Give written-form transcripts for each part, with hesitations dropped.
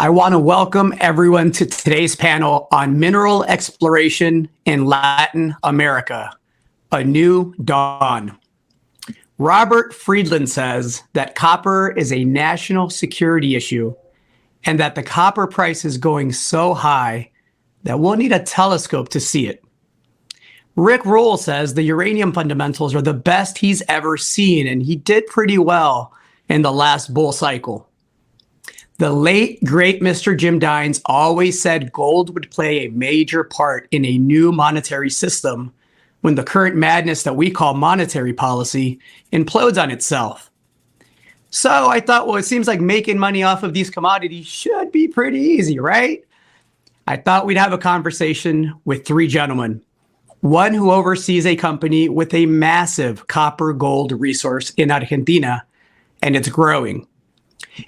I want to welcome everyone to today's panel on mineral exploration in Latin America, a new dawn. Robert Friedland says that copper is a national security issue and that the copper price is going so high that we'll need a telescope to see it. Rick Rule says the uranium fundamentals are the best he's ever seen, and he did pretty well in the last bull cycle. The late, great Mr. Jim Dines always said gold would play a major part in a new monetary system when the current madness that we call monetary policy implodes on itself. So I thought, well, it seems like making money off of these commodities should be pretty easy, right? I thought we'd have a conversation with three gentlemen. One who oversees a company with a massive copper gold resource in Argentina, and it's growing.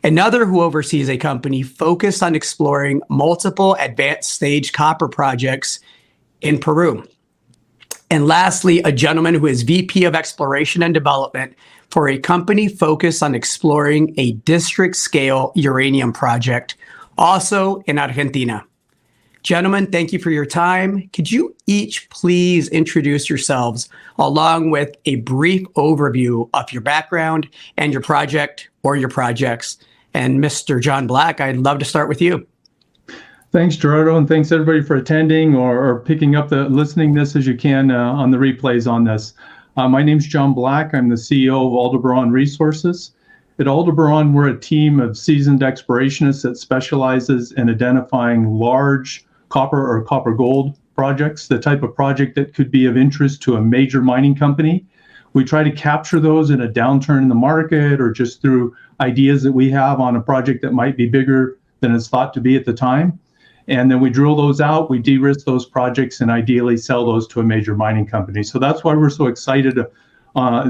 Another who oversees a company focused on exploring multiple advanced stage copper projects in Peru. And lastly, a gentleman who is VP of Exploration and Development for a company focused on exploring a district scale uranium project, also in Argentina. Gentlemen, thank you for your time. Could you each please introduce yourselves along with a brief overview of your background and your project or your projects? And Mr. John Black, I'd love to start with you. Thanks, Gerardo, and thanks everybody for attending or picking up listening this as you can on the replays on this. My name's John Black. I'm the CEO of Aldebaran Resources. At Aldebaran, we're a team of seasoned explorationists that specializes in identifying large copper or copper gold projects, the type of project that could be of interest to a major mining company. We try to capture those in a downturn in the market or just through ideas that we have on a project that might be bigger than it's thought to be at the time. And then we drill those out, we de-risk those projects, and ideally sell those to a major mining company. So that's why we're so excited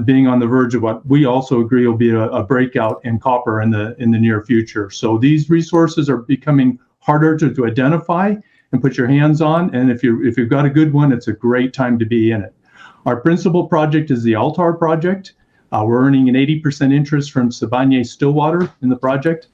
being on the verge of what we also agree will be a breakout in copper in the near future. So these resources are becoming harder to identify and put your hands on. And if you've got a good one, it's a great time to be in it. Our principal project is the Altar project. We're earning an 80% interest from Sibanye-Stillwater in the project.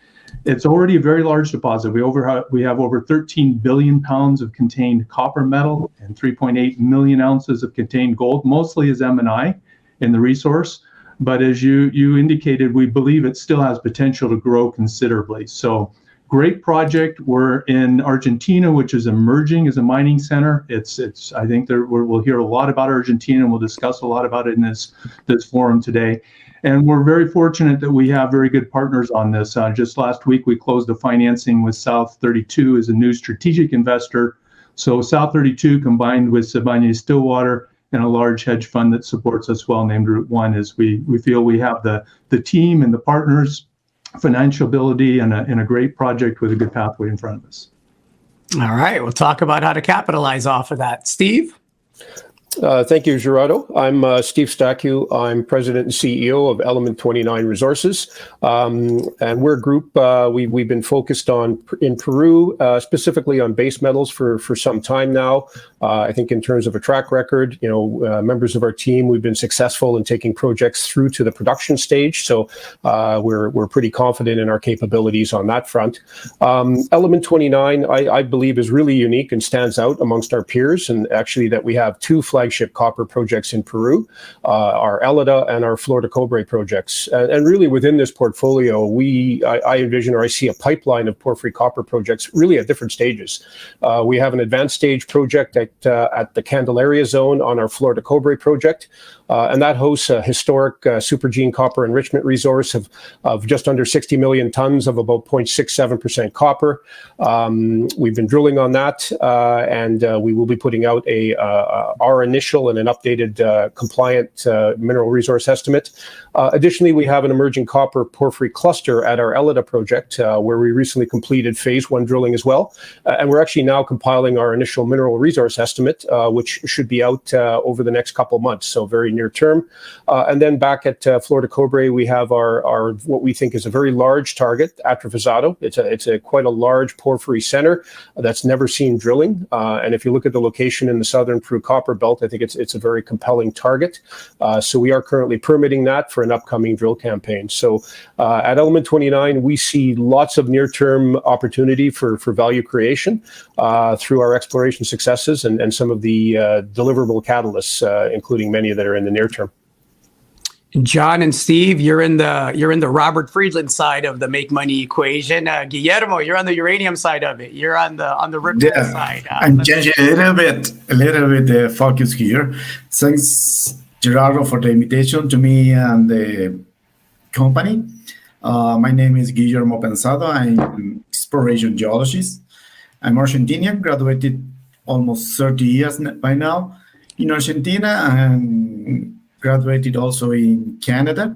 It's already a very large deposit. We have over 13 billion pounds of contained copper metal and 3.8 million ounces of contained gold, mostly as M&I in the resource. But as you indicated, we believe it still has potential to grow considerably. So great project. We're in Argentina, which is emerging as a mining center. I think we'll hear a lot about Argentina, and we'll discuss a lot about it in this forum today. And we're very fortunate that we have very good partners on this. Just last week, we closed the financing with South 32 as a new strategic investor. So South 32 combined with Sibanye-Stillwater and a large hedge fund that supports us well named Route One, is we feel we have the team and the partners, financial ability, and a great project with a good pathway in front of us. All right, we'll talk about how to capitalize off of that. Steve? Thank you, Gerardo. I'm Steve Stacku. I'm president and CEO of Element 29 Resources. And we're a group, we've been focused in Peru, specifically on base metals for some time now. I think in terms of a track record, members of our team, we've been successful in taking projects through to the production stage. So we're pretty confident in our capabilities on that front. Element 29, I believe, is really unique and stands out amongst our peers, and actually that we have two flagship copper projects in Peru, our Elida and our Flor de Cobre projects. And really within this portfolio, I envision, or I see, a pipeline of porphyry copper projects really at different stages. We have an advanced stage project at the Candelaria zone on our Flor de Cobre project. And that hosts a historic supergene copper enrichment resource of just under 60 million tons of about 0.67% copper. We've been drilling on that, and we will be putting out our initial and an updated compliant mineral resource estimate. Additionally, we have an emerging copper porphyry cluster at our Elida project, where we recently completed phase 1 drilling as well. And we're actually now compiling our initial mineral resource estimate, which should be out over the next couple of months, so very near term. And then back at Flor de Cobre, we have our what we think is a very large target, Atrofesado. It's quite a large porphyry center that's never seen drilling. And if you look at the location in the southern Peru copper belt, I think it's a very compelling target. So we are currently permitting that for an upcoming drill campaign. So at Element 29, we see lots of near-term opportunity for value creation through our exploration successes and some of the deliverable catalysts, including many that are in the near term. John and Steve, you're in the Robert Friedland side of the make money equation. Guillermo, you're on the uranium side of it. You're on the Ripple side. I'm changing a little bit the focus here. Thanks, Gerardo, for the invitation to me and the company. My name is Guillermo Pensado. I'm an exploration geologist. I'm Argentinian, graduated almost 30 years by now in Argentina, and graduated also in Canada.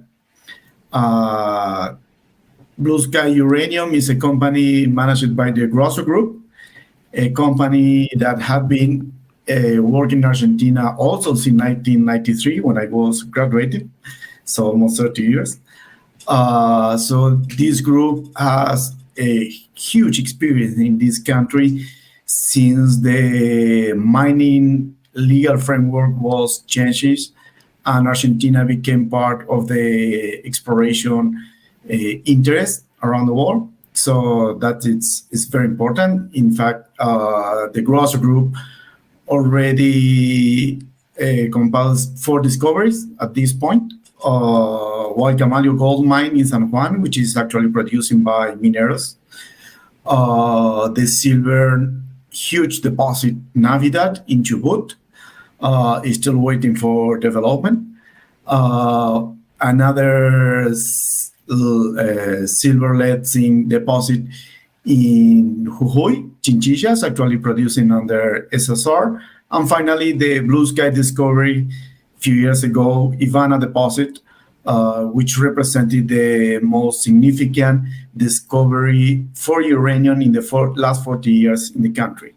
Blue Sky Uranium is a company managed by the Grosso Group, a company that had been working in Argentina also since 1993 when I was graduated, so almost 30 years. So this group has a huge experience in this country since the mining legal framework was changed and Argentina became part of the exploration interest around the world. So that is very important. In fact, the Grosso Group already compiles 4 discoveries at this point. Guayacamallo gold mine in San Juan, which is actually producing by Mineros. The silver huge deposit Navidad in Chubut is still waiting for development. Another silver lead zinc deposit in Jujuy, Chinchillas, actually producing under SSR. And finally, the Blue Sky discovery a few years ago, Ivana deposit, which represented the most significant discovery for uranium in the last 40 years in the country.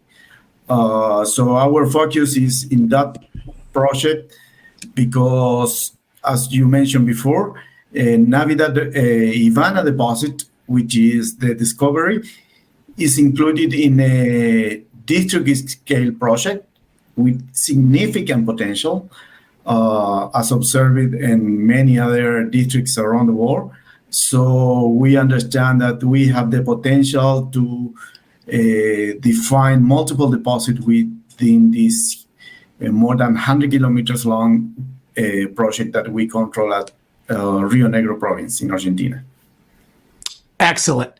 So our focus is in that project because, as you mentioned before, Navidad Ivana deposit, which is the discovery, is included in a district scale project with significant potential, as observed in many other districts around the world. So we understand that we have the potential to define multiple deposits within this more than 100 kilometers long project that we control at Rio Negro province in Argentina. Excellent.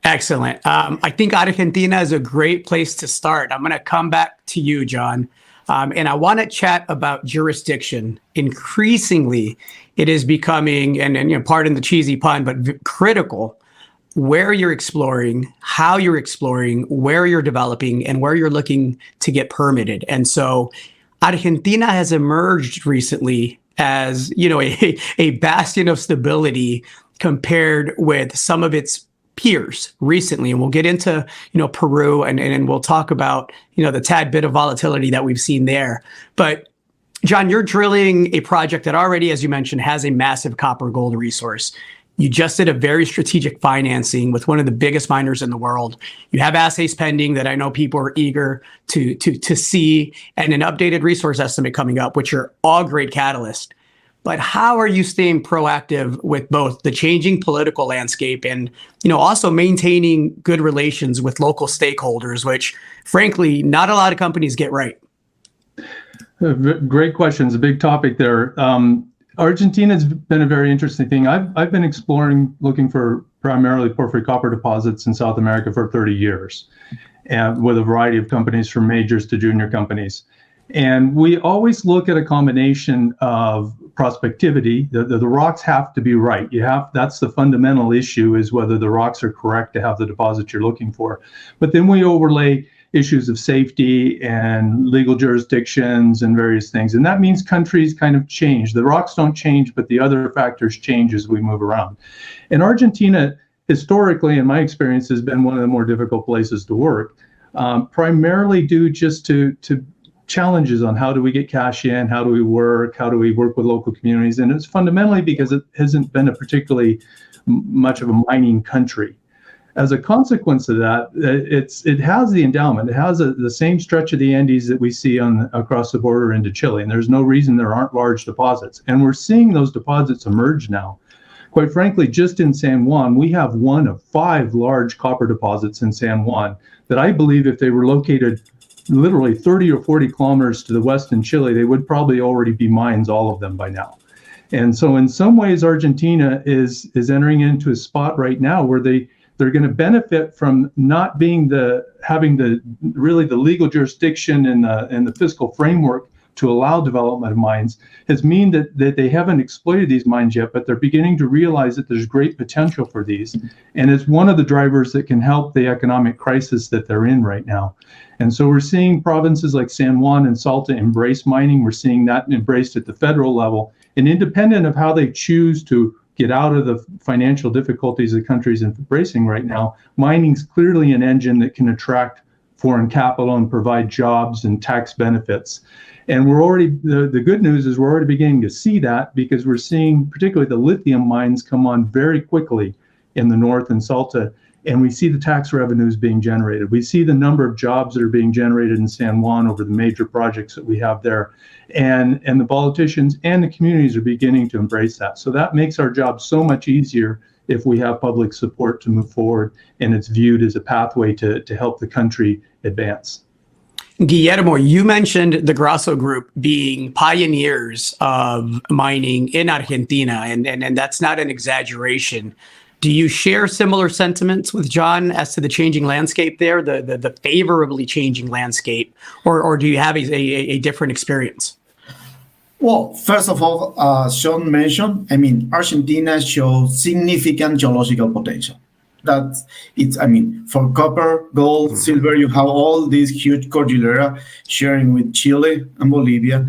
I think Argentina is a great place to start. I'm going to come back to you, John. And I want to chat about jurisdiction. Increasingly, it is becoming, and pardon the cheesy pun, but critical where you're exploring, how you're exploring, where you're developing, and where you're looking to get permitted. And so Argentina has emerged recently as, a bastion of stability compared with some of its peers recently. And we'll get into, Peru and we'll talk about, the tad bit of volatility that we've seen there. But John, you're drilling a project that already, as you mentioned, has a massive copper gold resource. You just did a very strategic financing with one of the biggest miners in the world. You have assays pending that I know people are eager to see, and an updated resource estimate coming up, which are all great catalysts. But how are you staying proactive with both the changing political landscape and, also maintaining good relations with local stakeholders, which, frankly, not a lot of companies get right? Great questions. A big topic there. Argentina's been a very interesting thing. I've been exploring, looking for primarily porphyry copper deposits in South America for 30 years, and with a variety of companies from majors to junior companies. And we always look at a combination of prospectivity. The rocks have to be right. That's the fundamental issue, is whether the rocks are correct to have the deposit you're looking for. But then we overlay issues of safety and legal jurisdictions and various things. And that means countries kind of change. The rocks don't change, but the other factors change as we move around. And Argentina, historically, in my experience, has been one of the more difficult places to work, primarily due just to challenges on how do we get cash in, how do we work with local communities. And it's fundamentally because it hasn't been a particularly much of a mining country. as a consequence of that, it has the endowment. It has the same stretch of the Andes that we see across the border into Chile, and there's no reason there aren't large deposits. And we're seeing those deposits emerge now. Quite frankly, just in San Juan, we have one of 5 large copper deposits in San Juan that I believe if they were located literally 30 or 40 kilometers to the west in Chile, they would probably already be mines, all of them by now. And so in some ways, Argentina is entering into a spot right now where they're going to benefit from not having the legal jurisdiction and the fiscal framework to allow development of mines. Has mean that they haven't exploited these mines yet, but they're beginning to realize that there's great potential for these. And it's one of the drivers that can help the economic crisis that they're in right now. And so we're seeing provinces like San Juan and Salta embrace mining. We're seeing that embraced at the federal level. And independent of how they choose to get out of the financial difficulties the country's embracing right now, mining's clearly an engine that can attract foreign capital and provide jobs and tax benefits. And we're already, the good news is we're already beginning to see that, because we're seeing particularly the lithium mines come on very quickly in the north and Salta, and we see the tax revenues being generated. We see the number of jobs that are being generated in San Juan over the major projects that we have there. And the politicians and the communities are beginning to embrace that. So that makes our job so much easier if we have public support to move forward, and it's viewed as a pathway to help the country advance. Guillermo, you mentioned the Grasso Group being pioneers of mining in Argentina, and that's not an exaggeration. Do you share similar sentiments with John as to the changing landscape there, the favorably changing landscape, or do you have a different experience? Well, first of all, Sean mentioned, Argentina shows significant geological potential. That's it's, for copper, gold, silver, you have all these huge cordillera sharing with Chile and Bolivia,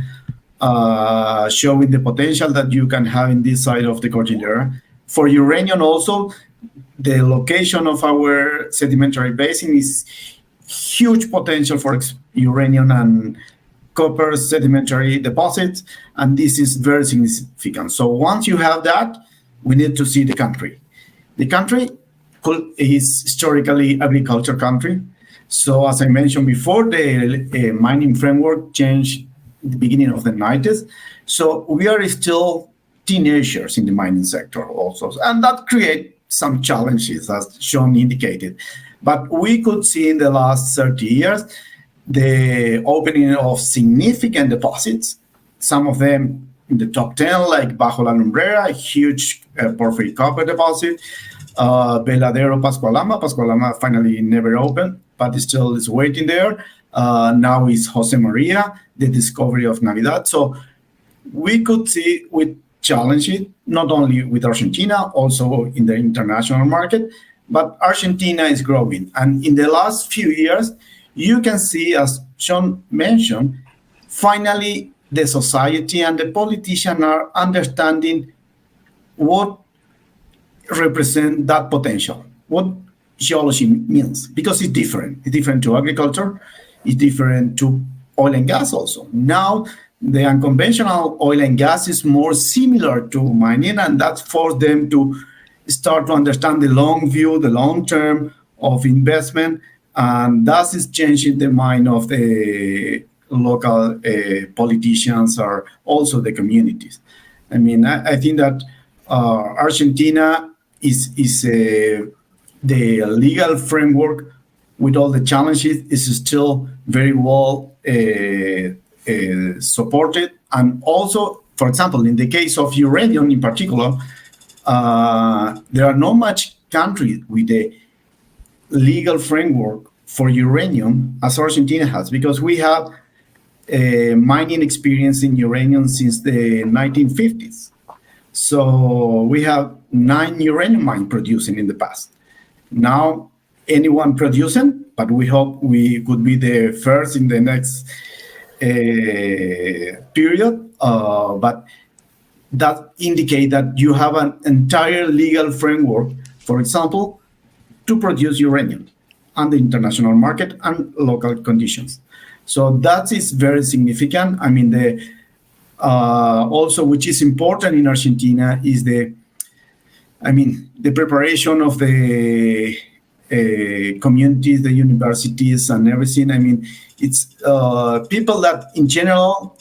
showing the potential that you can have in this side of the cordillera. For uranium also, the location of our sedimentary basin is huge potential for uranium and copper sedimentary deposits, and this is very significant. So once you have that, we need to see the country. The country is historically agriculture country. So as I mentioned before, the mining framework changed at the beginning of the 90s. So we are still teenagers in the mining sector also. And that creates some challenges, as Sean indicated. But we could see in the last 30 years, the opening of significant deposits, some of them in the top 10, like Bajo la Lumbrera, a huge porphyry copper deposit, Veladero, Pascualama finally never opened, but it still is waiting there. Now is Jose Maria, the discovery of Navidad. So we could see with challenges, not only with Argentina, also in the international market, but Argentina is growing. And in the last few years, you can see, as Sean mentioned, finally the society and the politicians are understanding what represent that potential, what geology means, because it's different. It's different to agriculture, it's different to oil and gas also. Now, the unconventional oil and gas is more similar to mining, and that forced them to start to understand the long view, the long term of investment, and that is changing the mind of the local politicians or also the communities. I think that Argentina is the legal framework with all the challenges is still very well supported. And also, for example, in the case of uranium in particular, there are not much countries with a legal framework for uranium as Argentina has, because we have mining experience in uranium since the 1950s. So we have 9 uranium mines producing in the past. Now, anyone producing, but we hope we could be the first in the next period. But that indicates that you have an entire legal framework, for example, to produce uranium on the international market and local conditions. So that is very significant. Also, which is important in Argentina is the preparation of the communities, the universities, and everything. I mean, it's people that in general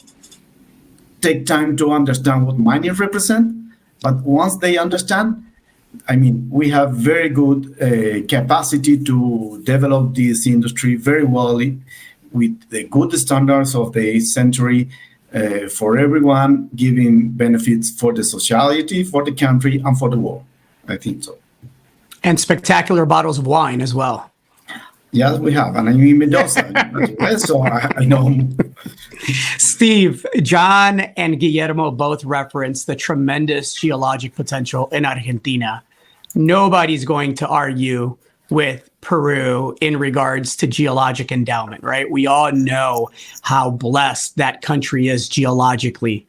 take time to understand what mining represents, but once they understand, I mean, we have very good capacity to develop this industry very well with the good standards of the 8th century for everyone, giving benefits for the society, for the country, and for the world. I think so. And spectacular bottles of wine as well. Yes, we have. And I'm in Mendoza as well, so I know. Steve, John and Guillermo both referenced the tremendous geologic potential in Argentina. Nobody's going to argue with Peru in regards to geologic endowment, right? We all know how blessed that country is geologically.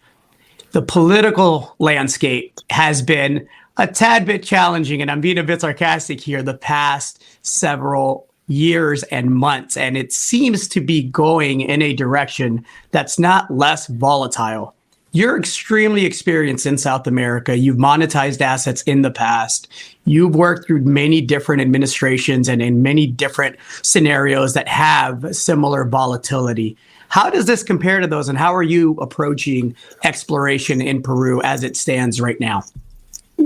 The political landscape has been a tad bit challenging, and I'm being a bit sarcastic here, the past several years and months, and it seems to be going in a direction that's not less volatile. You're extremely experienced in South America. You've monetized assets in the past. You've worked through many different administrations and in many different scenarios that have similar volatility. How does this compare to those, and how are you approaching exploration in Peru as it stands right now?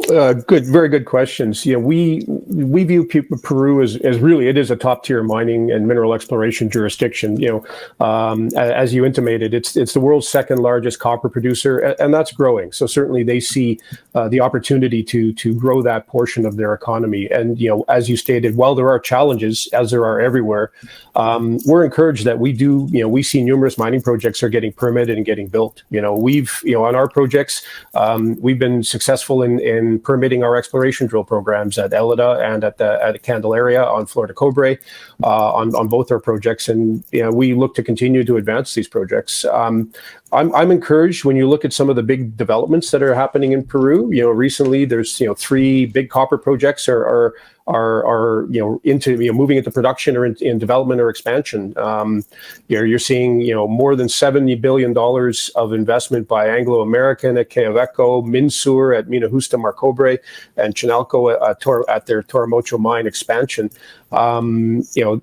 Very good questions. We view Peru as really, it is a top tier mining and mineral exploration jurisdiction. As you intimated, it's the world's second largest copper producer, and that's growing. So certainly they see the opportunity to grow that portion of their economy. And as you stated, while there are challenges, as there are everywhere, we're encouraged that we see numerous mining projects are getting permitted and getting built. On our projects, we've been successful in permitting our exploration drill programs at Elida and at Candelaria on Flor de Cobre on both our projects, and we look to continue to advance these projects. I'm encouraged when you look at some of the big developments that are happening in Peru. Recently there's 3 big copper projects are into moving into production or in development or expansion. You're seeing more than $70 billion of investment by Anglo American at Quellaveco, Minsur at Mina Justa Marcobre, and Chinalco at their Toromocho mine expansion.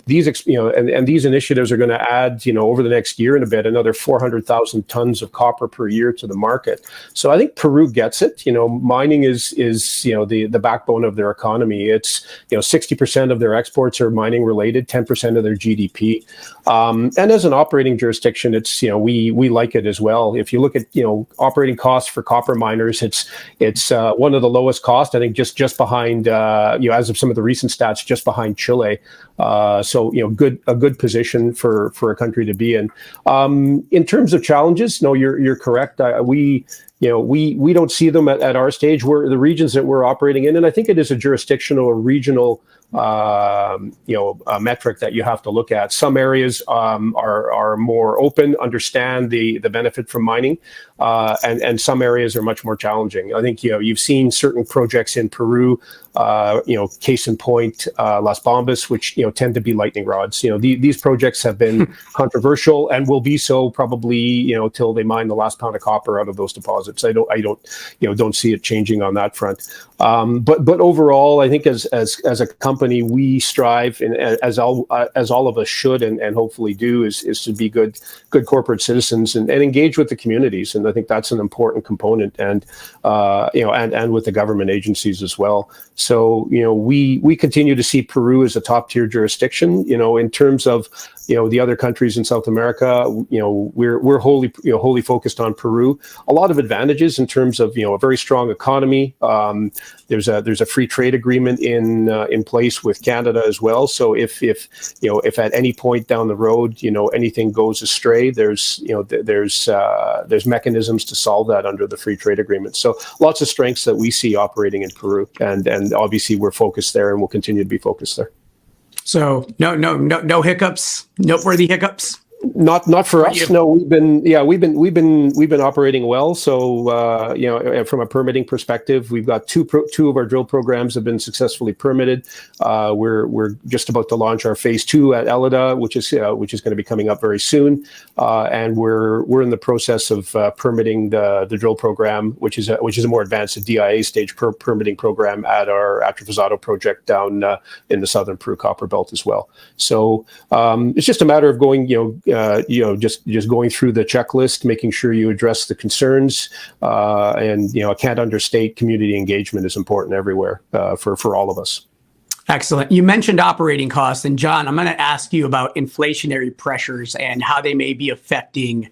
These initiatives are going to add over the next year and a bit another 400,000 tons of copper per year to the market. So I think Peru gets it. Mining is the backbone of their economy. It's 60% of their exports are mining related, 10% of their GDP. And as an operating jurisdiction, it's we like it as well. If you look at operating costs for copper miners, it's one of the lowest cost, I think, just behind as of some of the recent stats, just behind Chile. So a good position for a country to be in. In terms of challenges, no, you're correct. We don't see them at our stage. We're the regions that we're operating in, and I think it is a jurisdictional or regional metric that you have to look at. Some areas are more open, understand the benefit from mining, and some areas are much more challenging. I think you've seen certain projects in Peru, case in point, Las Bambas, which tend to be lightning rods. These projects have been controversial and will be so probably till they mine the last pound of copper out of those deposits. I don't see it changing on that front. But overall, I think as a company, we strive, and as all of us should and hopefully do, is to be good corporate citizens and engage with the communities. And I think that's an important component, and with the government agencies as well. So we continue to see Peru as a top tier jurisdiction. In terms of the other countries in South America, we're wholly focused on Peru. A lot of advantages in terms of a very strong economy. There's a free trade agreement in place with Canada as well. So if at any point down the road anything goes astray, there's mechanisms to solve that under the free trade agreement. So lots of strengths that we see operating in Peru, and obviously we're focused there and we'll continue to be focused there. So no hiccups, noteworthy hiccups? Not for us. you? No, we've been operating well. So from a permitting perspective, we've got two of our drill programs have been successfully permitted. We're just about to launch our phase 2 at Elida, which is going to be coming up very soon, and we're in the process of permitting the drill program, which is a more advanced DIA stage permitting program at our Atrofosado project down in the southern Peru copper belt as well. So it's just a matter of going, just going through the checklist, making sure you address the concerns, and I can't understate community engagement is important everywhere for all of us. Excellent. You mentioned operating costs, and John, I'm going to ask you about inflationary pressures and how they may be affecting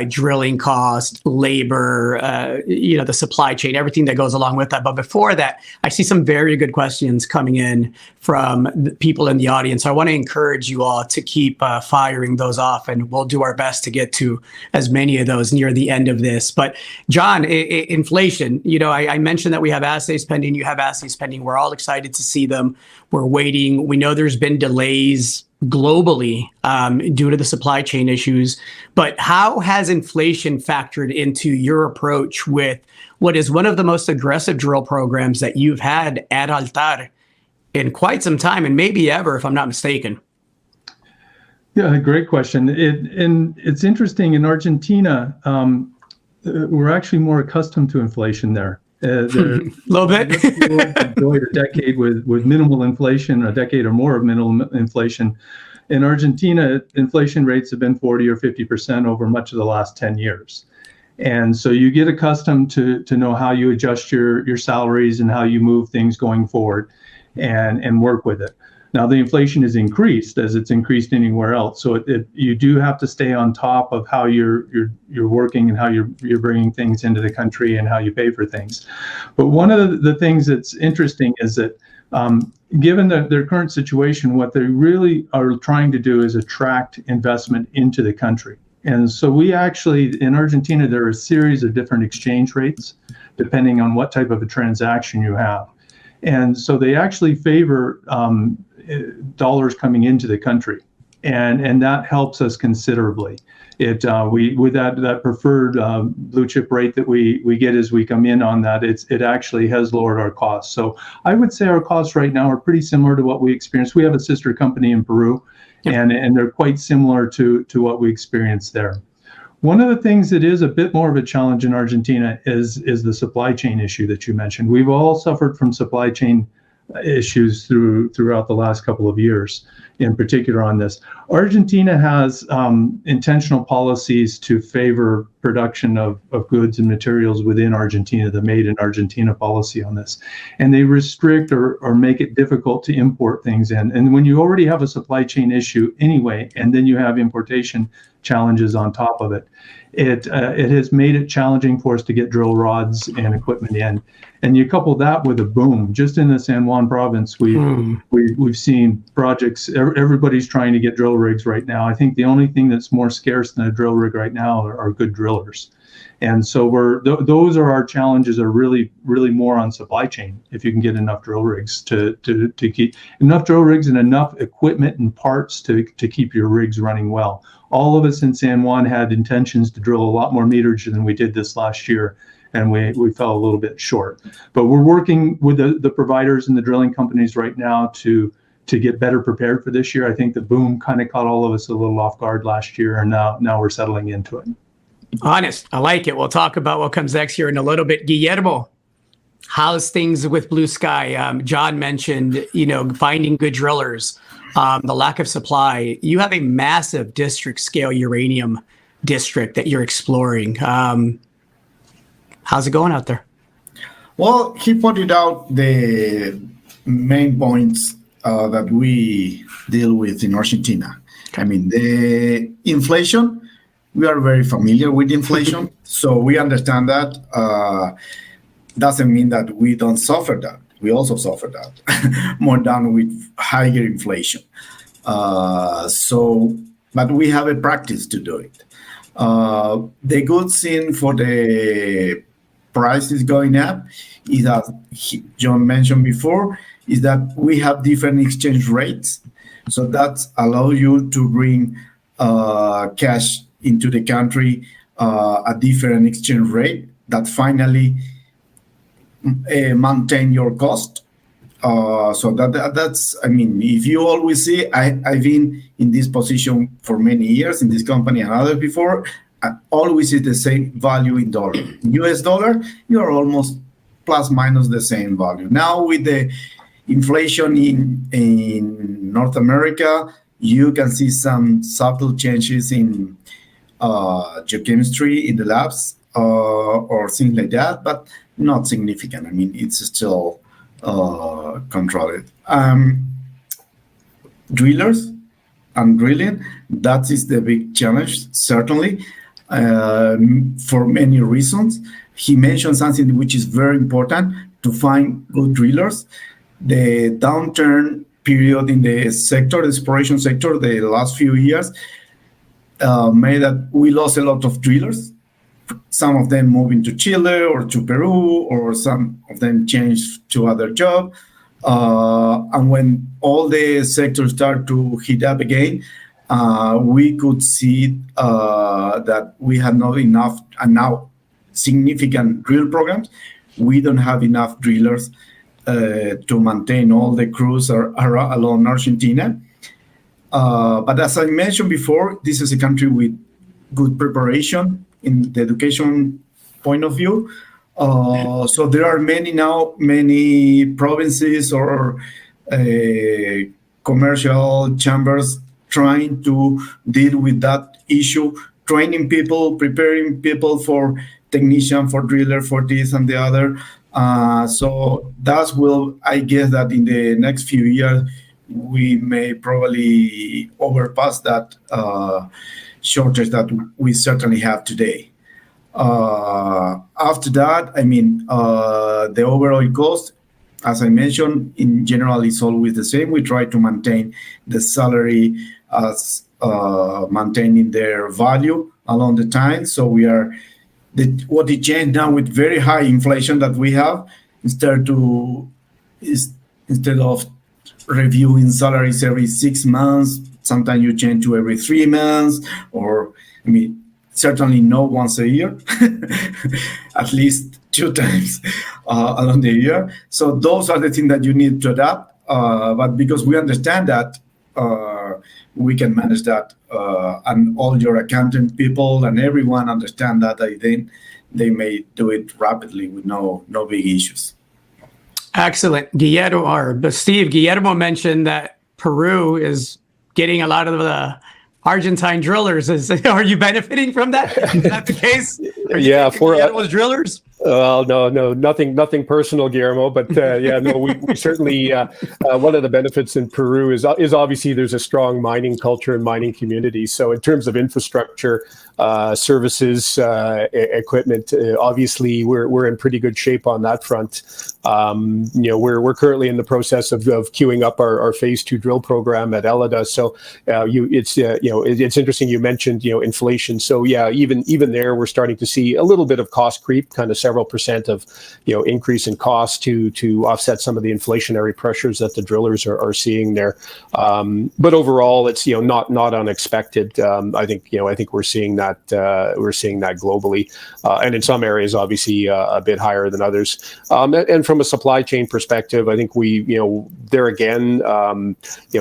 drilling costs, labor, the supply chain, everything that goes along with that. But before that, I see some very good questions coming in from the people in the audience. I want to encourage you all to keep firing those off, and we'll do our best to get to as many of those near the end of this. But John, inflation, I mentioned that we have assays pending, you have assays pending. We're all excited to see them. We're waiting. We know there's been delays globally due to the supply chain issues. But how has inflation factored into your approach with what is one of the most aggressive drill programs that you've had at Altar in quite some time, and maybe ever, if I'm not mistaken? Yeah, great question. It's interesting. In Argentina, we're actually more accustomed to inflation there. A little bit. Enjoyed a decade with minimal inflation, a decade or more of minimal inflation. In Argentina, inflation rates have been 40 or 50% over much of the last 10 years. And so you get accustomed to know how you adjust your salaries and how you move things going forward and work with it. Now, the inflation has increased as it's increased anywhere else. So you do have to stay on top of how you're working and how you're bringing things into the country and how you pay for things. But one of the things that's interesting is that given their current situation, what they really are trying to do is attract investment into the country. And so we actually, in Argentina, there are a series of different exchange rates depending on what type of a transaction you have. And so they actually favor dollars coming into the country, and that helps us considerably. With that preferred blue chip rate that we get as we come in on that, it actually has lowered our costs. So I would say our costs right now are pretty similar to what we experienced. We have a sister company in Peru, and they're quite similar to what we experienced there. One of the things that is a bit more of a challenge in Argentina is the supply chain issue that you mentioned. We've all suffered from supply chain issues throughout the last couple of years, in particular on this. Argentina has intentional policies to favor production of goods and materials within Argentina, the Made in Argentina policy on this. And they restrict or make it difficult to import things in. And when you already have a supply chain issue anyway, and then you have importation challenges on top of it, it has made it challenging for us to get drill rods and equipment in. And you couple that with a boom. Just in the San Juan province, we've seen projects. Everybody's trying to get drill rigs right now. I think the only thing that's more scarce than a drill rig right now are good drillers. And so those are our challenges, are really, really more on supply chain. If you can get enough drill rigs to keep enough drill rigs and enough equipment and parts to keep your rigs running well. All of us in San Juan had intentions to drill a lot more meterage than we did this last year, and we fell a little bit short. But we're working with the providers and the drilling companies right now to get better prepared for this year. I think the boom kind of caught all of us a little off guard last year, and now we're settling into it. Honest, I like it. We'll talk about what comes next here in a little bit. Guillermo, how's things with Blue Sky? John mentioned, finding good drillers, the lack of supply. You have a massive district scale uranium district that you're exploring. How's it going out there? Well, he pointed out the main points that we deal with in Argentina. I mean, the inflation, we are very familiar with inflation, so we understand that. Doesn't mean that we don't suffer that. We also suffer that more than with higher inflation. But we have a practice to do it. The good thing for the prices going up is that John mentioned before, is that we have different exchange rates. So that allows you to bring cash into the country at different exchange rate that finally maintain your cost. So that's, I mean, if you always see, I've been in this position for many years in this company and others before, always is the same value in dollar. In US dollar, you're almost plus minus the same value. Now with the inflation in North America, you can see some subtle changes in geochemistry in the labs or things like that, but not significant. I mean, it's still controlled. Drillers and drilling, that is the big challenge, certainly, for many reasons. He mentioned something which is very important, to find good drillers. The downturn period in the sector, the exploration sector, the last few years, made that we lost a lot of drillers. Some of them moving to Chile or to Peru, or some of them changed to other job. And when all the sectors start to heat up again, we could see that we had not enough, and now significant drill programs. We don't have enough drillers to maintain all the crews along Argentina. But as I mentioned before, this is a country with good preparation in the education point of view. So there are many provinces or commercial chambers trying to deal with that issue, training people, preparing people for technician, for driller, for this and the other. So that will, I guess that in the next few years, we may probably overpass that shortage that we certainly have today. After that, I mean, the overall cost, as I mentioned, in general, is always the same. We try to maintain the salary as maintaining their value along the time. So we are, what it changed now with very high inflation that we have, instead of reviewing salaries every 6 months, sometimes you change to every 3 months, or, I mean, certainly no once a year, at least 2 times along the year. So those are the things that you need to adapt. But because we understand that, we can manage that, and all your accountant people and everyone understand that, they may do it rapidly with no big issues. Excellent. Guillermo mentioned that Peru is getting a lot of the Argentine drillers. Are you benefiting from that? Is that the case? Yeah, for Guillermo's drillers. Well, no, nothing personal, Guillermo. But yeah, no, we certainly one of the benefits in Peru is obviously there's a strong mining culture and mining community. So in terms of infrastructure, services, equipment, obviously we're in pretty good shape on that front. We're currently in the process of queuing up our phase 2 drill program at Elida. So it's interesting you mentioned inflation. So yeah, even there we're starting to see a little bit of cost creep, kind of several percent of increase in cost to offset some of the inflationary pressures that the drillers are seeing there. But overall, it's not unexpected. I think we're seeing that globally, and in some areas obviously a bit higher than others. And from a supply chain perspective, I think we there again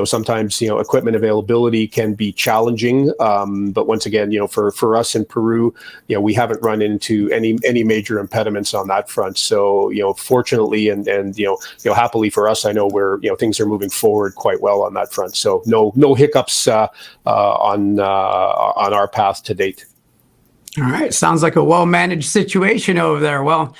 sometimes equipment availability can be challenging. But once again, for us in Peru, we haven't run into any major impediments on that front. So fortunately and happily for us, I know where things are moving forward quite well on that front. So no hiccups on our path to date. All right. Sounds like a well-managed situation over there. Well,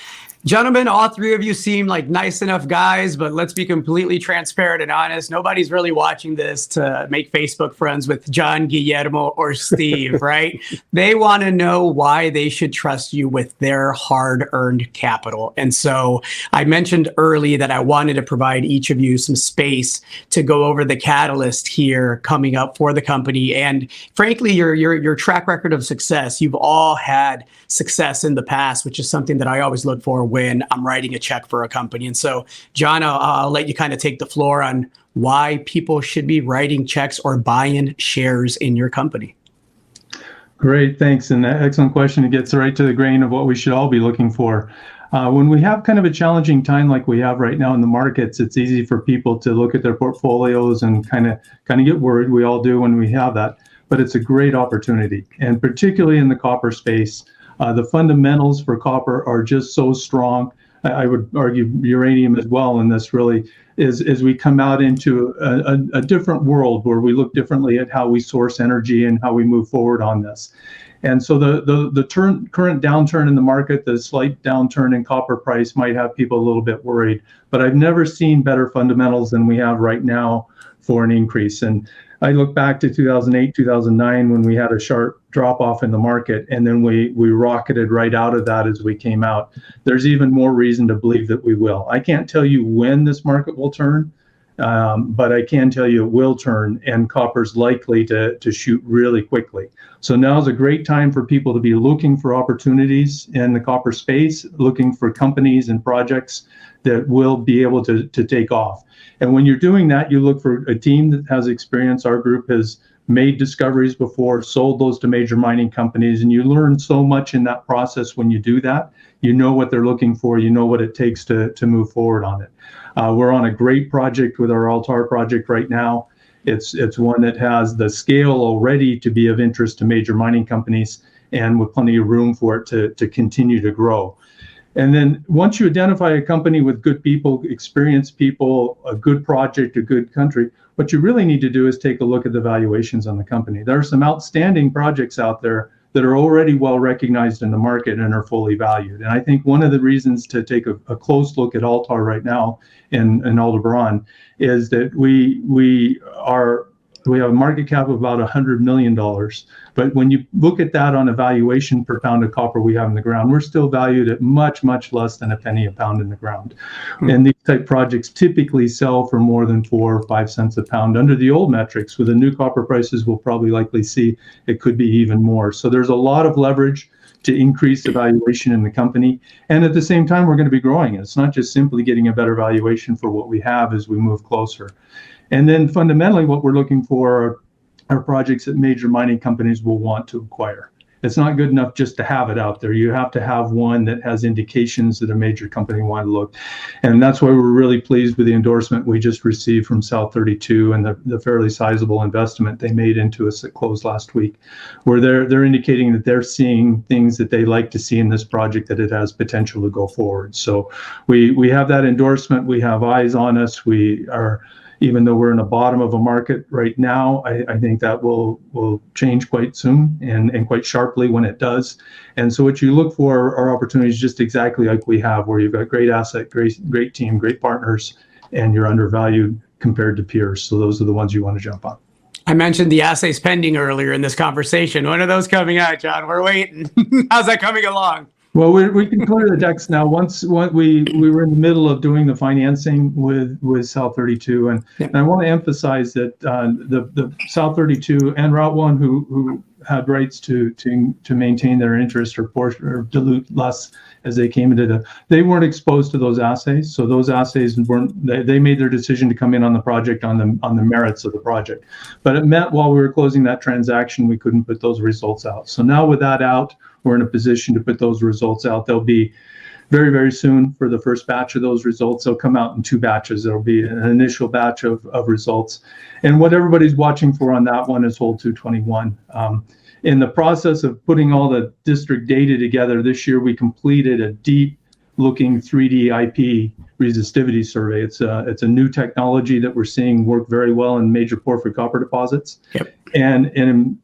gentlemen, all three of you seem like nice enough guys, but let's be completely transparent and honest. Nobody's really watching this to make Facebook friends with John, Guillermo, or Steve, right? They want to know why they should trust you with their hard-earned capital. And so I mentioned early that I wanted to provide each of you some space to go over the catalyst here coming up for the company. And frankly, your track record of success. You've all had success in the past, which is something that I always look for when I'm writing a check for a company. And so, John, I'll let you kind of take the floor on why people should be writing checks or buying shares in your company. Great, thanks. And excellent question. It gets right to the grain of what we should all be looking for. When we have kind of a challenging time like we have right now in the markets, it's easy for people to look at their portfolios and kind of get worried. We all do when we have that, but it's a great opportunity. And particularly in the copper space, the fundamentals for copper are just so strong. I would argue uranium as well. And this really is as we come out into a different world where we look differently at how we source energy and how we move forward on this. And so the current downturn in the market, the slight downturn in copper price might have people a little bit worried, but I've never seen better fundamentals than we have right now for an increase. And I look back to 2008, 2009, when we had a sharp drop off in the market, and then we rocketed right out of that as we came out. There's even more reason to believe that we will. I can't tell you when this market will turn, but I can tell you it will turn, and copper's likely to shoot really quickly. So now is a great time for people to be looking for opportunities in the copper space, looking for companies and projects that will be able to take off. And when you're doing that, you look for a team that has experience. Our group has made discoveries before, sold those to major mining companies, and you learn so much in that process when you do that. You know what they're looking for, you know what it takes to move forward on it. We're on a great project with our Altar project right now. It's one that has the scale already to be of interest to major mining companies, and with plenty of room for it to continue to grow. And then once you identify a company with good people, experienced people, a good project, a good country, what you really need to do is take a look at the valuations on the company. There are some outstanding projects out there that are already well recognized in the market and are fully valued. And I think one of the reasons to take a close look at Altar right now in Aldebaran is that we have a market cap of about $100 million. But when you look at that on a valuation per pound of copper we have in the ground, we're still valued at much, much less than a penny a pound in the ground. And these type projects typically sell for more than 4 or 5 cents a pound. Under the old metrics, with the new copper prices, we'll probably likely see it could be even more. So there's a lot of leverage to increase the valuation in the company. And at the same time, we're going to be growing it. It's not just simply getting a better valuation for what we have as we move closer. And then fundamentally, what we're looking for are projects that major mining companies will want to acquire. It's not good enough just to have it out there. You have to have one that has indications that a major company want to look. And that's why we're really pleased with the endorsement we just received from South 32 and the fairly sizable investment they made into us that closed last week, where they're indicating that they're seeing things that they like to see in this project, that it has potential to go forward. So we have that endorsement. We have eyes on us. We are, even though we're in the bottom of a market right now, I think that will change quite soon and quite sharply when it does. And so what you look for are opportunities just exactly like we have, where you've got great asset, great team, great partners, and you're undervalued compared to peers. So those are the ones you want to jump on. I mentioned the assays pending earlier in this conversation. When are those coming out, John? We're waiting. How's that coming along? Well, we can clear the decks now. Once we were in the middle of doing the financing with South 32, and I want to emphasize that the South 32 and Route 1, who had rights to maintain their interest or dilute less as they came into they weren't exposed to those assays. So those assays they made their decision to come in on the project on the merits of the project. But it meant while we were closing that transaction, we couldn't put those results out. So now with that out, we're in a position to put those results out. They'll be very, very soon for the first batch of those results. They'll come out in 2 batches. There'll be an initial batch of results. And what everybody's watching for on that one is hole 221. In the process of putting all the district data together this year, we completed a deep looking 3D IP resistivity survey. It's a new technology that we're seeing work very well in major porphyry copper deposits. Yep. And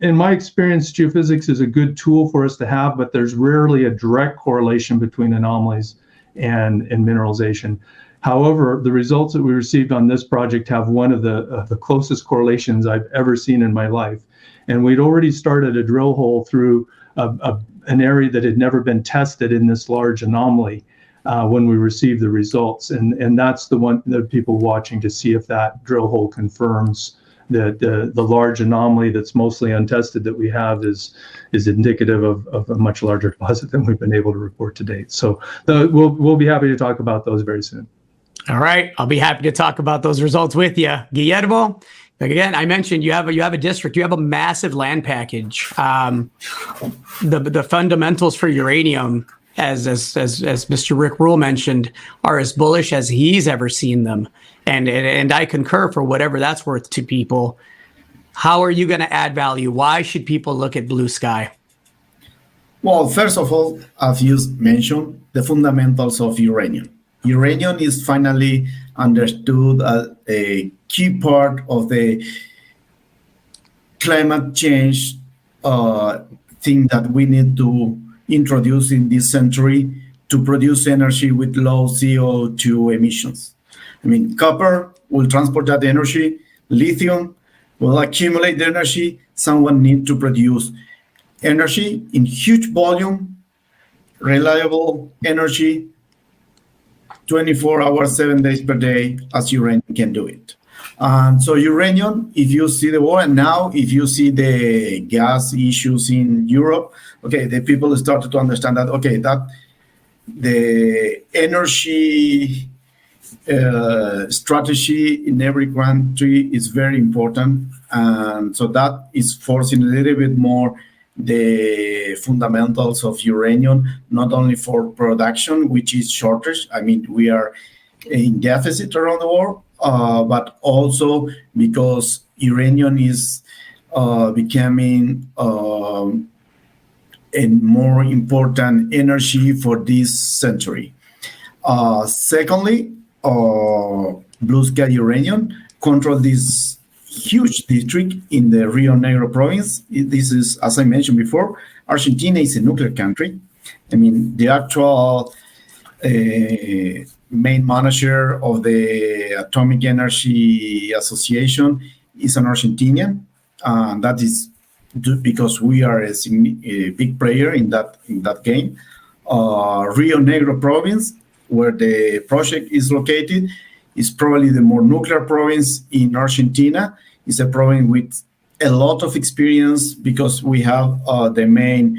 in my experience, geophysics is a good tool for us to have, but there's rarely a direct correlation between anomalies and mineralization. However, the results that we received on this project have one of the closest correlations I've ever seen in my life. And we'd already started a drill hole through an area that had never been tested in this large anomaly when we received the results. And that's the one that people watching to see if that drill hole confirms that the large anomaly that's mostly untested that we have is indicative of a much larger deposit than we've been able to report to date. So we'll be happy to talk about those very soon. All right. I'll be happy to talk about those results with you. Guillermo, Again, I mentioned you have a district, you have a massive land package. The fundamentals for uranium, as Mr. Rick Rule mentioned, are as bullish as he's ever seen them, and I concur for whatever that's worth to people. How are you going to add value? Why should people look at Blue Sky? Well, first of all, as you mentioned, the fundamentals of uranium. Uranium is finally understood as a key part of the climate change thing that we need to introduce in this century to produce energy with low CO2 emissions. I mean, copper will transport that energy, lithium will accumulate the energy, someone needs to produce energy in huge volume, reliable energy, 24 hours, 7 days per day, as uranium can do it. And so uranium, if you see the war, and now if you see the gas issues in Europe, okay, the people started to understand that, okay, that the energy strategy in every country is very important. And so that is forcing a little bit more the fundamentals of uranium, not only for production, which is shortage. I mean, we are in deficit around the world, but also because uranium is becoming a more important energy for this century. Secondly, Blue Sky Uranium control this huge district in the Rio Negro province. This is, as I mentioned before, Argentina is a nuclear country. I mean, the actual main manager of the Atomic Energy Association is an Argentinian. That is because we are a big player in that game. Rio Negro province, where the project is located, is probably the more nuclear province in Argentina. It's a province with a lot of experience because we have the main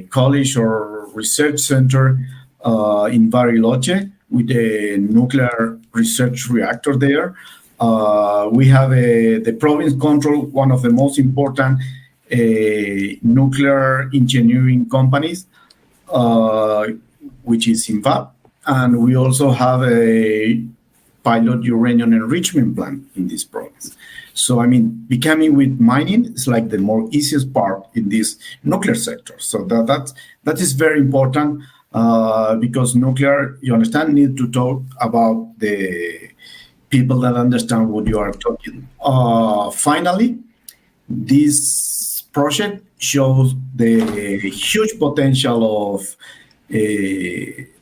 college or research center in Bariloche with a nuclear research reactor there. We have the province control one of the most important nuclear engineering companies, which is INVAP. And we also have a pilot uranium enrichment plant in this province. So, I mean, becoming with mining is like the more easiest part in this nuclear sector. So that is very important because nuclear, you understand, need to talk about the people that understand what you are talking. Finally, this project shows the huge potential of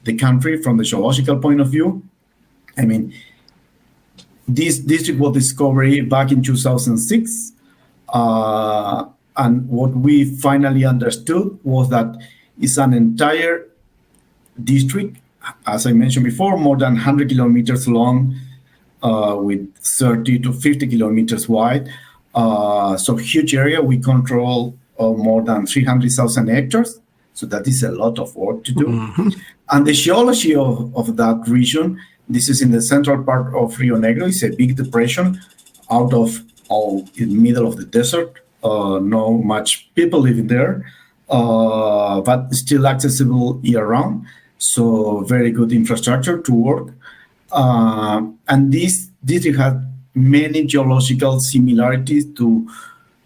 the country from the geological point of view. I mean, this district was discovered back in 2006. And what we finally understood was that it's an entire district, as I mentioned before, more than 100 kilometers long, with 30 to 50 kilometers wide. So huge area. We control more than 300,000 hectares. So that is a lot of work to do. Mm-hmm. And the geology of that region, this is in the central part of Rio Negro. It's a big depression out of in the middle of the desert. No much people living there, but still accessible year-round. So very good infrastructure to work. And this district has many geological similarities to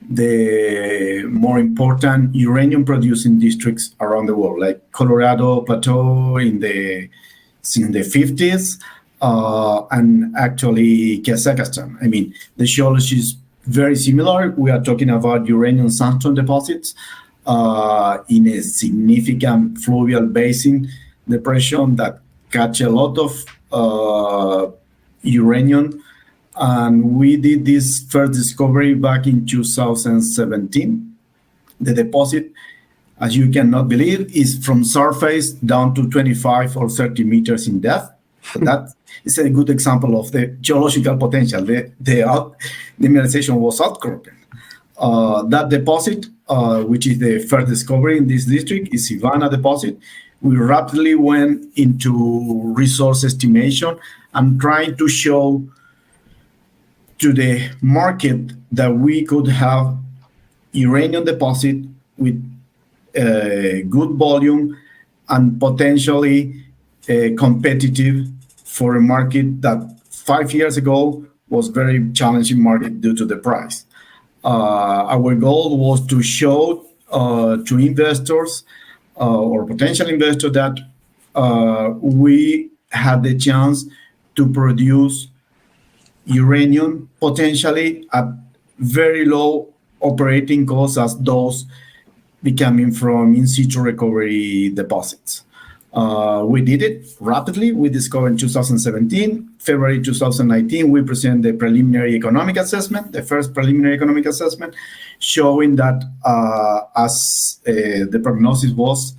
the more important uranium-producing districts around the world, like Colorado Plateau in the 50s, and actually Kazakhstan. I mean, the geology is very similar. We are talking about uranium sandstone deposits in a significant fluvial basin depression that catch a lot of uranium. And we did this first discovery back in 2017. The deposit, as you cannot believe, is from surface down to 25 or 30 meters in depth. So that is a good example of the geological potential. The mineralization was outcropping. That deposit, which is the first discovery in this district, is Ivana deposit. We rapidly went into resource estimation and trying to show to the market that we could have uranium deposit with good volume and potentially competitive for a market that 5 years ago was very challenging market due to the price. Our goal was to show to investors or potential investors that we had the chance to produce uranium potentially at very low operating costs as those becoming from in situ recovery deposits. We did it rapidly. We discovered in 2017. February 2019, we presented the preliminary economic assessment, the first preliminary economic assessment, showing that as the prognosis was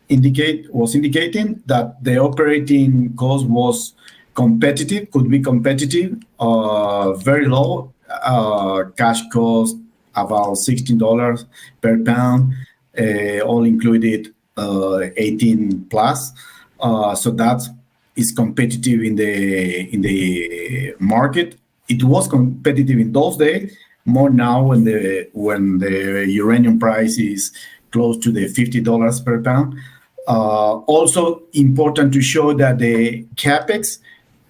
indicating that the operating cost was competitive, could be competitive, very low, cash cost about $16 per pound, all included 18 plus. So that is competitive in the market. It was competitive in those days, more now when the uranium price is close to the $50 per pound. Also important to show that the capex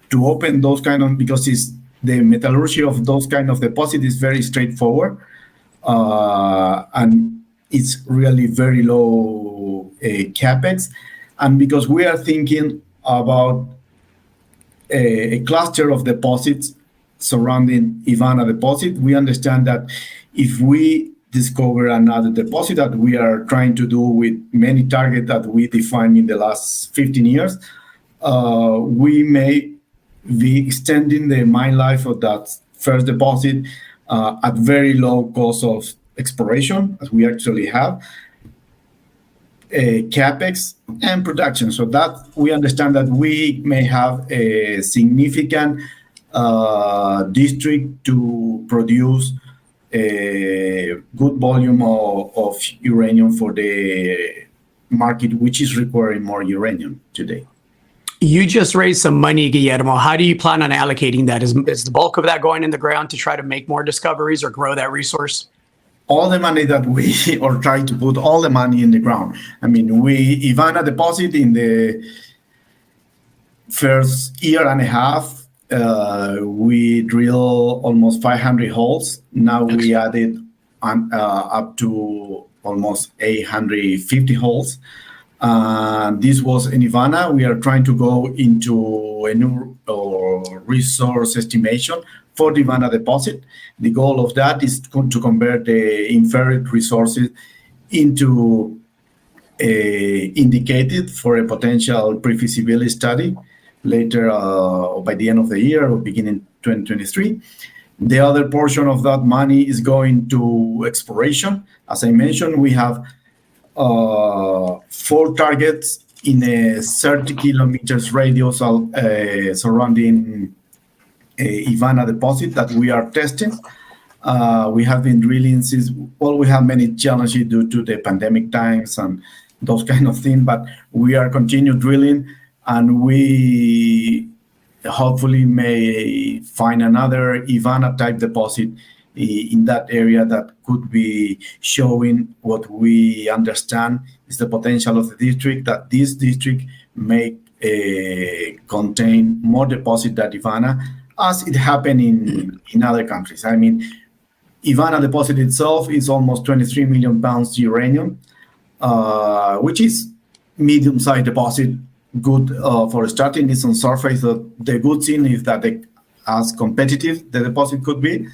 to open those kind of, because the metallurgy of those kind of deposit is very straightforward, and it's really very low capex. And because we are thinking about a cluster of deposits surrounding Ivana deposit, we understand that if we discover another deposit that we are trying to do with many targets that we defined in the last 15 years, we may be extending the mine life of that first deposit at very low cost of exploration, as we actually have, capex and production. So that we understand that we may have a significant district to produce a good volume of uranium for the market, which is requiring more uranium today. You just raised some money, Guillermo. How do you plan on allocating that? Is the bulk of that going in the ground to try to make more discoveries or grow that resource? All the money that we or try to put all the money in the ground. I mean, Ivana deposit in the first year and a half, we drill almost 500 holes. Now we added up to almost 850 holes. This was in Ivana. We are trying to go into a new resource estimation for the Ivana deposit. The goal of that is to convert the inferred resources into indicated for a potential pre-feasibility study later by the end of the year or beginning 2023. The other portion of that money is going to exploration. As I mentioned, we have 4 targets in a 30 kilometers radius surrounding Ivana deposit that we are testing. We have been drilling since, well, we have many challenges due to the pandemic times and those kind of things, but we are continue drilling, and we hopefully may find another Ivana type deposit in that area that could be showing what we understand is the potential of the district, that this district may contain more deposit than Ivana, as it happened in other countries. I mean, Ivana deposit itself is almost 23 million pounds uranium, which is medium-sized deposit, good for starting. It's on surface. The good thing is that as competitive the deposit could be.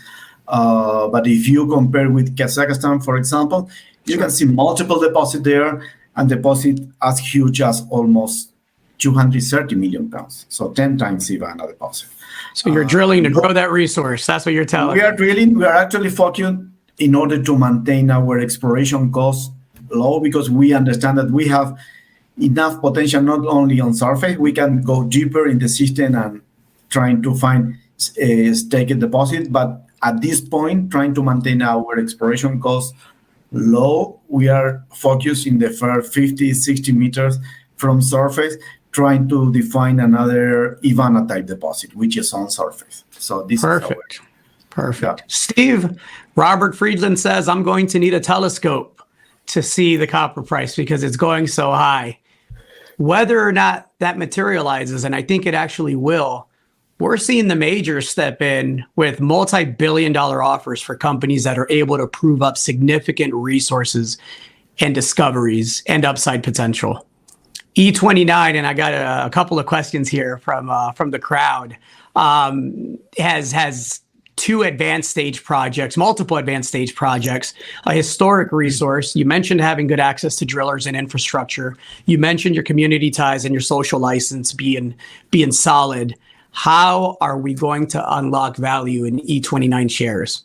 But if you compare with Kazakhstan, for example, you can see multiple deposits there, and deposit as huge as almost 230 million pounds. So 10 times Ivana deposit. So you're drilling to grow that resource. That's what you're telling me. We are drilling. We are actually focused in order to maintain our exploration costs low, because we understand that we have enough potential not only on surface. We can go deeper in the system and trying to find staked deposit, but at this point, trying to maintain our exploration costs low, we are focused in the first 50, 60 meters from surface trying to define another Ivana type deposit, which is on surface. So this Perfect. Perfect. Yeah. Steve, Robert Friedland says, I'm going to need a telescope to see the copper price because it's going so high. Whether or not that materializes, and I think it actually will, we're seeing the majors step in with multi-billion-dollar offers for companies that are able to prove up significant resources and discoveries and upside potential. E29, and I got a couple of questions here from the crowd, has two advanced stage projects, multiple advanced stage projects, a historic resource. You mentioned having good access to drillers and infrastructure. You mentioned your community ties and your social license being solid. How are we going to unlock value in E29 shares?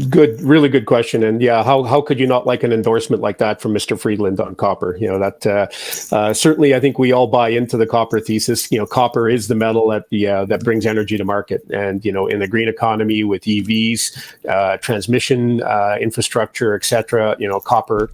Good, really good question. And yeah, how could you not like an endorsement like that from Mr. Friedland on copper? That certainly, I think we all buy into the copper thesis. Copper is the metal that brings energy to market. And in the green economy with EVs, transmission infrastructure, etc. Copper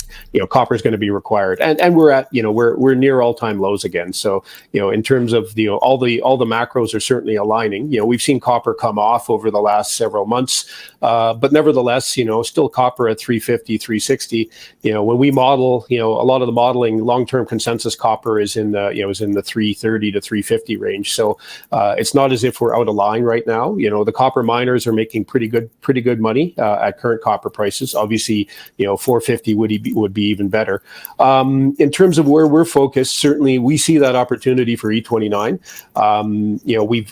is going to be required. And we're at we're near all-time lows again. So in terms of all the macros are certainly aligning. We've seen copper come off over the last several months, but nevertheless, still copper at 350, 360. When we model, a lot of the modeling, long-term consensus copper is in the 330 to 350 range. So it's not as if we're out of line right now. The copper miners are making pretty good money at current copper prices. Obviously, 450 would be even better. In terms of where we're focused, certainly we see that opportunity for E29.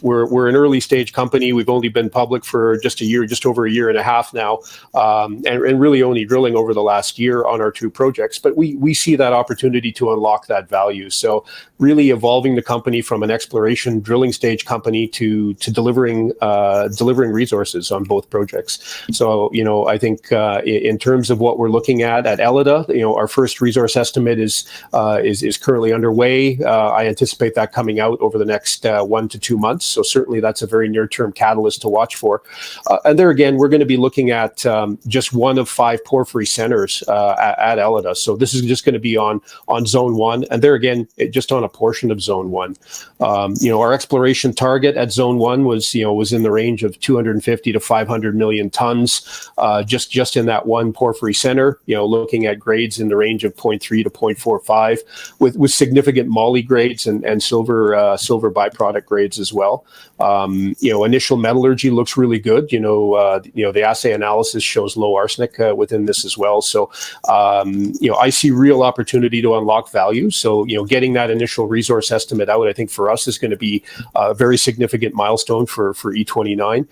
We're an early stage company. We've only been public for just over a year and a half now, and really only drilling over the last year on our two projects. But we see that opportunity to unlock that value. So really evolving the company from an exploration drilling stage company to delivering resources on both projects. So I think in terms of what we're looking at Elida, our first resource estimate is currently underway. I anticipate that coming out over the next 1 to 2 months. So certainly that's a very near-term catalyst to watch for. And there again, we're going to be looking at just one of 5 porphyry centers at Elida. So this is just going to be on zone 1, and there again, just on a portion of zone 1. Our exploration target at zone 1 was in the range of 250 to 500 million tons, just in that one porphyry center. Looking at grades in the range of 0.3 to 0.45, with significant moly grades and silver byproduct grades as well. Initial metallurgy looks really good. The assay analysis shows low arsenic within this as well. So, I see real opportunity to unlock value. So, getting that initial resource estimate out, I think for us is going to be a very significant milestone for E29.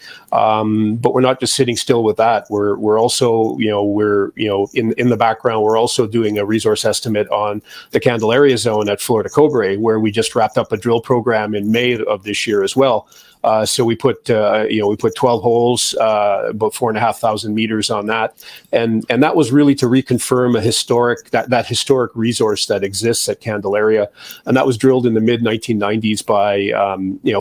But we're not just sitting still with that. We're also, in the background, we're also doing a resource estimate on the Candelaria zone at Flor de Cobre, where we just wrapped up a drill program in May of this year as well. So we put 12 holes, about 4,500 meters on that, and that was really to reconfirm that historic resource that exists at Candelaria, and that was drilled in the mid 1990s by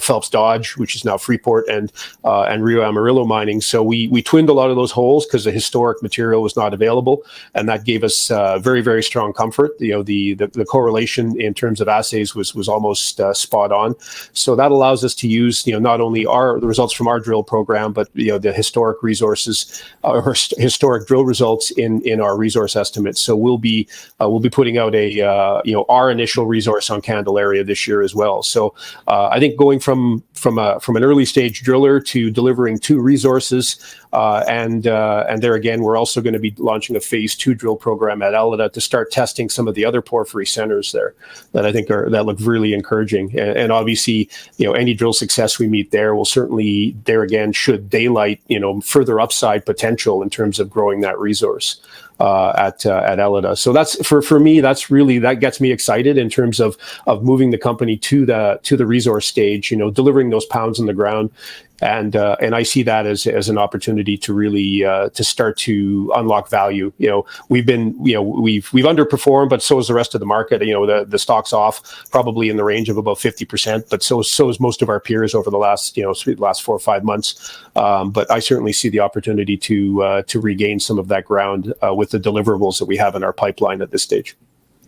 Phelps Dodge, which is now Freeport, and Rio Amarillo Mining. So we twinned a lot of those holes because the historic material was not available, and that gave us very, very strong comfort. The correlation in terms of assays was almost spot on. So that allows us to use not only the results from our drill program, but the historic resources or historic drill results in our resource estimates. So we'll be putting out our initial resource on Candelaria this year as well. So I think going from an early stage driller to delivering 2 resources, and there again, we're also going to be launching a phase 2 drill program at Elida to start testing some of the other porphyry centers there that I think that look really encouraging. And obviously, any drill success we meet there will certainly, there again, should daylight further upside potential in terms of growing that resource at Elida. So that's for me, that gets me excited in terms of moving the company to the resource stage, delivering those pounds in the ground. And I see that as an opportunity to really to start to unlock value. We've underperformed, but so is the rest of the market. The stock's off probably in the range of about 50%, but so is most of our peers over the last 4 or 5 months. But I certainly see the opportunity to regain some of that ground with the deliverables that we have in our pipeline at this stage.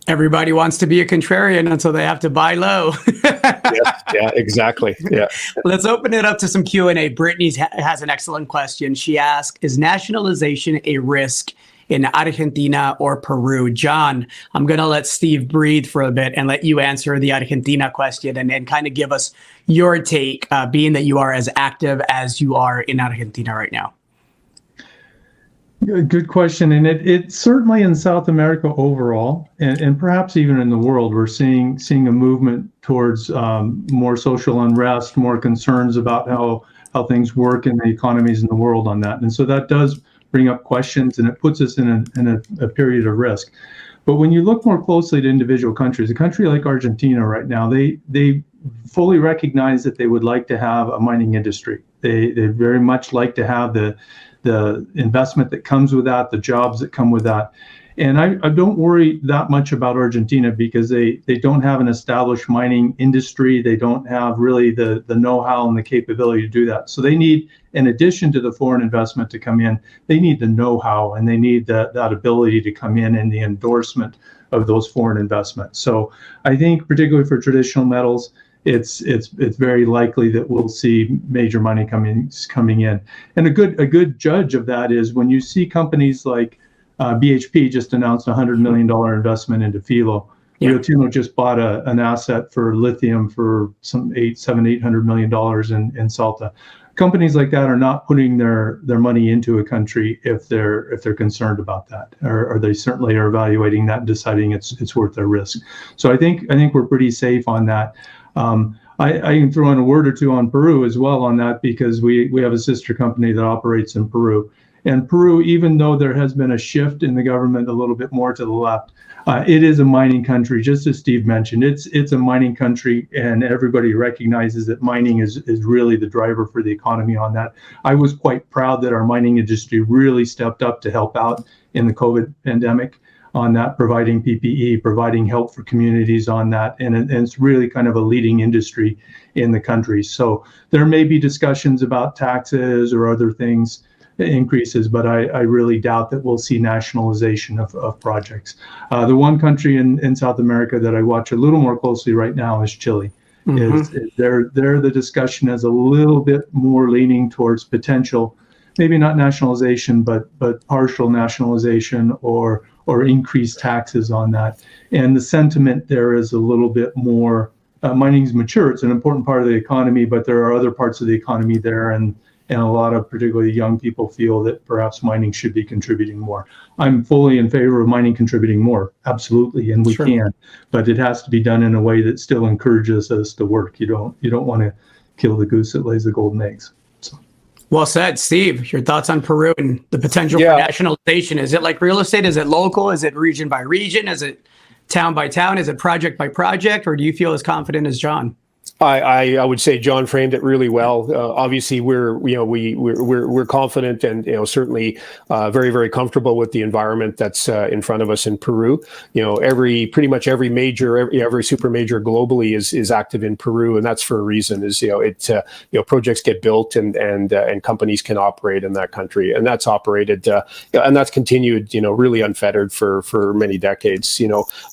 Everybody wants to be a contrarian, and so they have to buy low. Yeah, exactly. Yeah. Let's open it up to some Q&A. Brittany has an excellent question. She asks, is nationalization a risk in Argentina or Peru? John, I'm going to let Steve breathe for a bit and let you answer the Argentina question and kind of give us your take, being that you are as active as you are in Argentina right now. Good question. And it certainly in South America overall, and perhaps even in the world, we're seeing a movement towards more social unrest, more concerns about how things work in the economies in the world on that. And so that does bring up questions, and it puts us in a period of risk. But when you look more closely at individual countries, a country like Argentina right now, they fully recognize that they would like to have a mining industry. They very much like to have the investment that comes with that, the jobs that come with that. And I don't worry that much about Argentina because they don't have an established mining industry. They don't have really the know-how and the capability to do that. So they need, in addition to the foreign investment to come in, they need the know-how and they need that ability to come in and the endorsement of those foreign investments. So I think particularly for traditional metals, it's very likely that we'll see major money coming in. And a good judge of that is when you see companies like BHP just announced a $100 million investment into Filo. Rio Tinto just bought an asset for lithium for some $800 million in Salta. Companies like that are not putting their money into a country if they're concerned about that, or they certainly are evaluating that and deciding it's worth their risk. So I think we're pretty safe on that. I can throw in a word or two on Peru as well on that because we have a sister company that operates in Peru. And Peru, even though there has been a shift in the government a little bit more to the left, it is a mining country, just as Steve mentioned. It's a mining country, and everybody recognizes that mining is really the driver for the economy on that. I was quite proud that our mining industry really stepped up to help out in the COVID pandemic on that, providing PPE, providing help for communities on that. And it's really kind of a leading industry in the country. So there may be discussions about taxes or other things, increases, but I really doubt that we'll see nationalization of projects. The one country in South America that I watch a little more closely right now is Chile. There the discussion is a little bit more leaning towards potential, maybe not nationalization, but partial nationalization or increased taxes on that. And the sentiment there is a little bit more, mining's mature. It's an important part of the economy, but there are other parts of the economy there, and a lot of particularly young people feel that perhaps mining should be contributing more. I'm fully in favor of mining contributing more, absolutely, and we can, but it has to be done in a way that still encourages us to work. You don't want to kill the goose that lays the golden eggs. So. Well said, Steve. Your thoughts on Peru and the potential for nationalization? Is it like real estate? Is it local? Is it region by region? Is it town by town? Is it project by project? Or do you feel as confident as John? I would say John framed it really well. Obviously, we're confident and certainly very, very comfortable with the environment that's in front of us in Peru. Pretty much every super major globally is active in Peru, and that's for a reason. Projects get built and companies can operate in that country, and that's operated and that's continued really unfettered for many decades.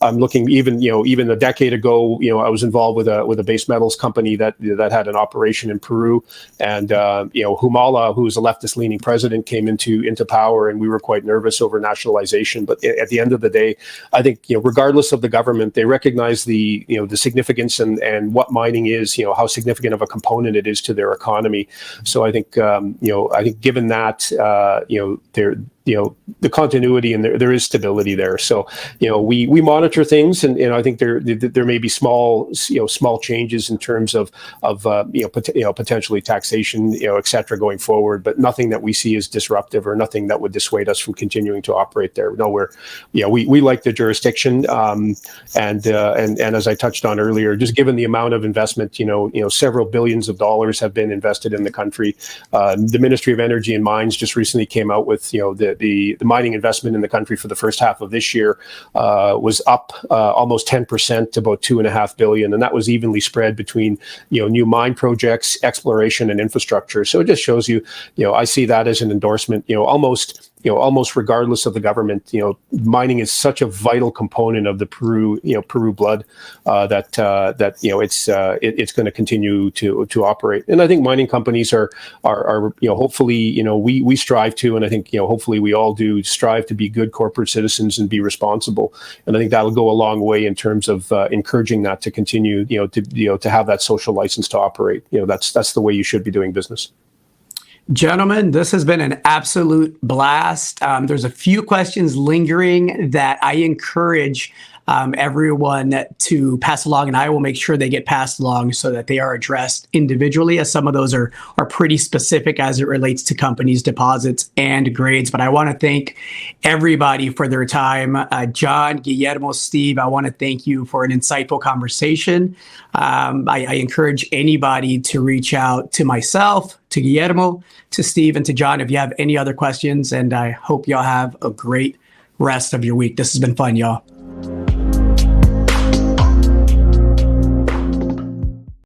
I'm looking even a decade ago. I was involved with a base metals company that had an operation in Peru, and Humala, who was a leftist-leaning president, came into power, and we were quite nervous over nationalization. But at the end of the day, I think regardless of the government, they recognize the significance and what mining is, how significant of a component it is to their economy. So I think given that the continuity and there is stability there. So, we monitor things, and I think there may be small changes in terms of potentially taxation, et cetera, going forward, but nothing that we see as disruptive or nothing that would dissuade us from continuing to operate there. No, we like the jurisdiction, and as I touched on earlier, just given the amount of investment, several billions of dollars have been invested in the country. The Ministry of Energy and Mines just recently came out with the mining investment in the country for the first half of this year was up almost 10% to about $2.5 billion, and that was evenly spread between new mine projects, exploration, and infrastructure. So it just shows you, I see that as an endorsement, almost almost regardless of the government, mining is such a vital component of the Peru blood that it's going to continue to operate. And I think mining companies are hopefully, we strive to, and I think hopefully we all do strive to be good corporate citizens and be responsible. And I think that'll go a long way in terms of encouraging that to continue, to have that social license to operate. That's the way you should be doing business. Gentlemen, this has been an absolute blast. There's a few questions lingering that I encourage everyone to pass along, and I will make sure they get passed along so that they are addressed individually, as some of those are pretty specific as it relates to companies' deposits and grades. But I want to thank everybody for their time. John, Guillermo, Steve, I want to thank you for an insightful conversation. I encourage anybody to reach out to myself, to Guillermo, to Steve, and to John if you have any other questions, and I hope y'all have a great rest of your week. This has been fun, y'all.